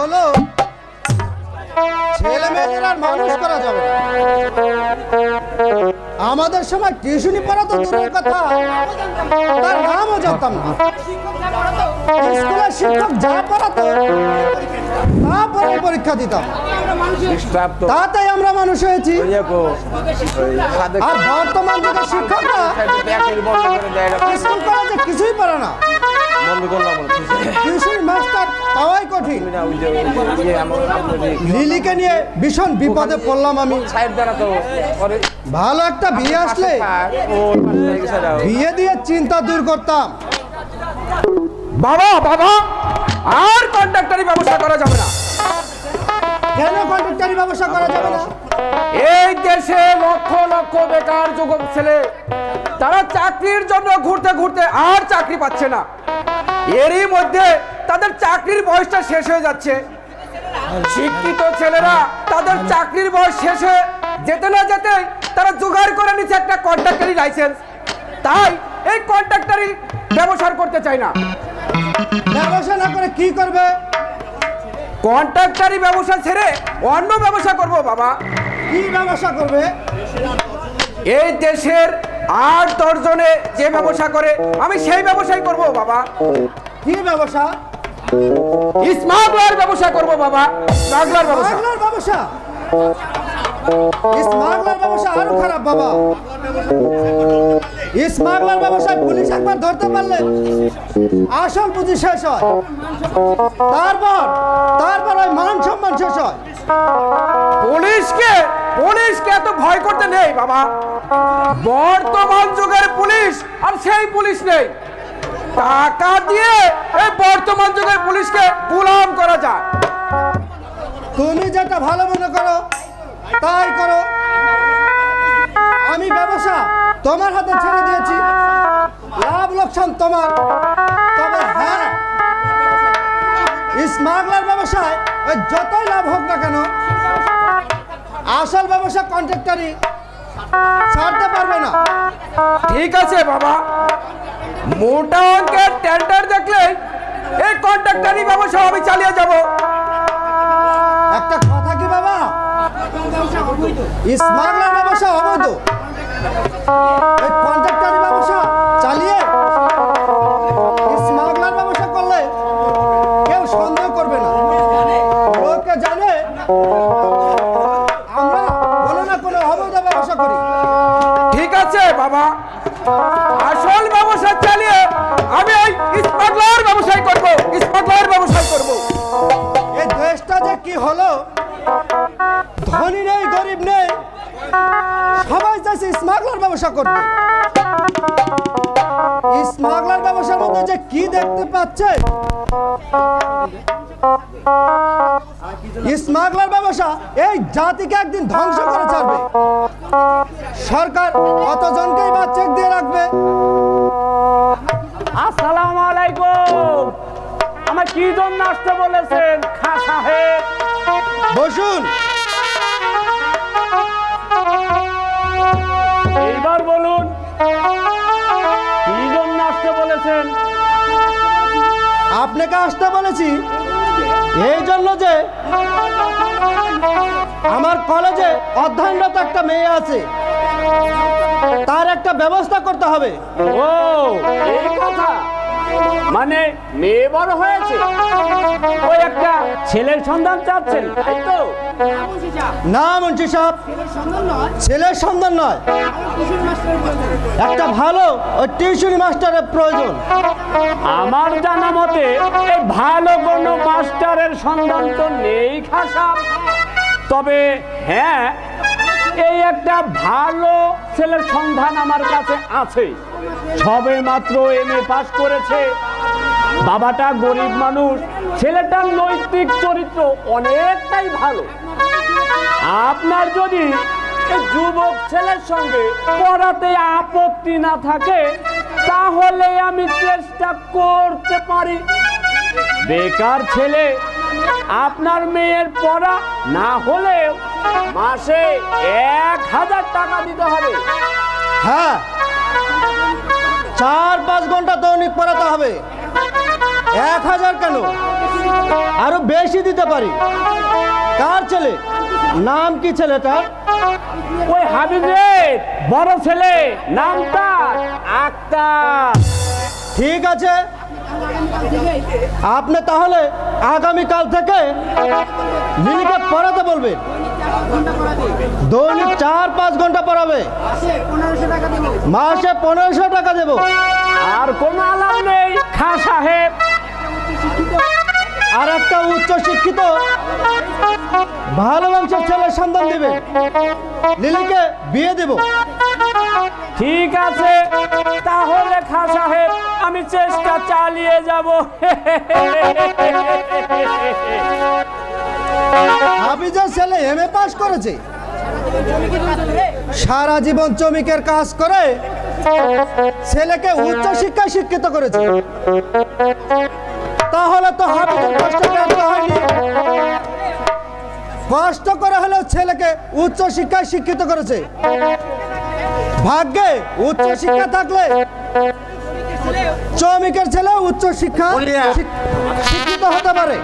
হলো ছেলে মেয়েদের আর মানুষ করা যাবে না। আমাদের সময় টিউশনি পড়া তো দূরের কথা, তার নামও জানতাম না। স্কুলের শিক্ষক যা পড়াতো তারপরে পরীক্ষা দিতাম, তাতেই আমরা মানুষ হয়েছি। আর বর্তমান যুগের শিক্ষকরা স্কুল কলেজে কিছুই পারে না, টিউশন মাস্টার পাওয়াই কঠিন। লিলিকে নিয়ে ভীষণ বিপদে পড়লাম আমি। ভালো একটা বিয়ে আসলে বিয়ে দিয়ে চিন্তা দূর করতাম। বাবা বাবা আর কন্ট্রাক্টরি ব্যবসা করা যাবে না। কেন কন্ট্রাক্টরি ব্যবসা করা যাবে না? এই দেশে লক্ষ লক্ষ বেকার যুবক ছেলে, তারা চাকরির জন্য ঘুরতে ঘুরতে আর চাকরি পাচ্ছে না। এরই মধ্যে তাদের চাকরির বয়সটা শেষ হয়ে যাচ্ছে। শিক্ষিত ছেলেরা তাদের চাকরির বয়স শেষ হয়ে যেতে না যেতে তারা জোগাড় করে নিচ্ছে একটা কন্ট্রাক্টরি লাইসেন্স। তাই এই কন্ট্রাক্টরি ব্যবসা করতে চাই না। ব্যবসা না করে কি করবে? কন্ট্রাক্টরি ব্যবসা ছেড়ে অন্য ব্যবসা করব বাবা। কি ব্যবসা করবে? এই দেশের 8-10 জনে যে ব্যবসা করে আমি সেই ব্যবসাই করব বাবা। কি ব্যবসা? স্মাগলার ব্যবসা করব বাবা। স্মাগলার ব্যবসা। স্মাগলার ব্যবসা? স্মাগলার ব্যবসা আরো খারাপ বাবা। স্মাগলার ব্যবসায় পুলিশ একবার ধরতে পারলে আসল পুঁজি শেষ হয়, তারপর ওই মান সম্মান শেষ হয়। পুলিশকে এত ভয় করতে নেই বাবা। বর্তমান যুগের পুলিশ আর সেই পুলিশ নেই। টাকা দিয়ে এই বর্তমান যুগের পুলিশকে গোলাম করা যায়। তুমি যেটা ভালো মনে করো তাই করো। আমি ব্যবসা তোমার হাতে ছেড়ে দিয়েছি, লাভ লোকসান তোমার। তবে হ্যাঁ, স্মাগলার ব্যবসায় ওই যতই লাভ হোক না কেন, আসল ব্যবসা কন্ট্রাক্টরি ছাড়তে পারবে না। ঠিক আছে বাবা, মোটা অঙ্কের টেন্ডার দেখলে এই কন্ট্রাক্টরি ব্যবসা আমি চালিয়ে যাব। একটা কথা কি বাবা, স্মাগলার ব্যবসা অবৈধ। এই কন্ট্রাক্টরি ব্যবসা চালিয়ে স্মাগলার ব্যবসা করলে কেউ সন্দেহ করবে না। লোকে জানে আমরা কোনো না কোনো অবৈধ ব্যবসা করি। ঠিক আছে বাবা, আসল ব্যবসা চালিয়ে আমি এই স্মাগলার ব্যবসায় করব। স্মাগলার ব্যবসায় করব। এই দেশটা যে কি হলো, ধনী নেই গরিব নেই, সবাই চাইছে স্মাগলার ব্যবসা করবে। স্মাগলার ব্যবসার মধ্যে যে কি দেখতে পাচ্ছে, স্মাগলার ব্যবসা এই জাতিকে একদিন ধ্বংস করে ছাড়বে। সরকার কতজনকেই বা চেক দিয়ে রাখবে। আসসালামু আলাইকুম। আমার কি জন্য আসতে বলেছেন খা সাহেব? বসুন। এইবার বলুন কি জন্য আসতে বলেছেন? আপনাকে আসতে বলেছি এই জন্য যে আমার কলেজে অধ্যয়নরত একটা মেয়ে আছে, তার একটা ব্যবস্থা করতে হবে। ও এই কথা, মানে মেয়ে বড় হয়েছে, ওই একটা ছেলের সন্ধান চাচ্ছেন, তাই তো? না মুন্সি সাহেব, ছেলের সন্ধান নয়, একটা ভালো ওই টিউশনি মাস্টারের প্রয়োজন। আমার জানা মতে এই ভালো কোনো মাস্টারের সন্ধান তো নেই খাসা। তবে হ্যাঁ, এই একটা ভালো ছেলের সন্ধান আমার কাছে আছে। সবে মাত্র এমএ পাস করেছে, বাবাটা গরিব মানুষ, ছেলেটার নৈতিক চরিত্র অনেকটাই ভালো। আপনার যদি এই যুবক ছেলের সঙ্গে পড়াতে আপত্তি না থাকে তাহলে আমি চেষ্টা করতে পারি। বেকার ছেলে, আপনার মেয়ের পড়া না হলেও মাসে 1000 টাকা দিতে হবে। হ্যাঁ, 4-5 ঘন্টা দৈনিক পড়াতে হবে। 1000 কেন, আরো বেশি দিতে পারি। কার ছেলে? নাম কি ছেলেটার? ওই হাবিবের বড় ছেলে, নাম তার আক্তার। ঠিক আছে, আপনি তাহলে আগামীকাল থেকে লিলিকে পড়াতে বলবেন। দৈনিক 4-5 ঘন্টা পড়াবে, মাসে 1500 টাকা দেব। আর কোনো আলাপ নেই খা সাহেব। আর একটা উচ্চ শিক্ষিত ভালো বংশের ছেলের সন্ধান দিবে, লিলিকে বিয়ে দেব। ঠিক আছে, তাহলে খা সাহেব আমি চেষ্টা চালিয়ে যাব। হাফিজের ছেলে এমএ পাস করেছে, সারা জীবন শ্রমিকের কাজ করে ছেলেকে উচ্চ শিক্ষায় শিক্ষিত করেছে। তাহলে তো হাফিজের কষ্ট করতে হয়নি, কষ্ট করে হলেও ছেলেকে উচ্চ শিক্ষায় শিক্ষিত করেছে। ভাগ্যে উচ্চ শিক্ষা থাকলে শ্রমিকের ছেলে উচ্চ শিক্ষিত হতে পারে।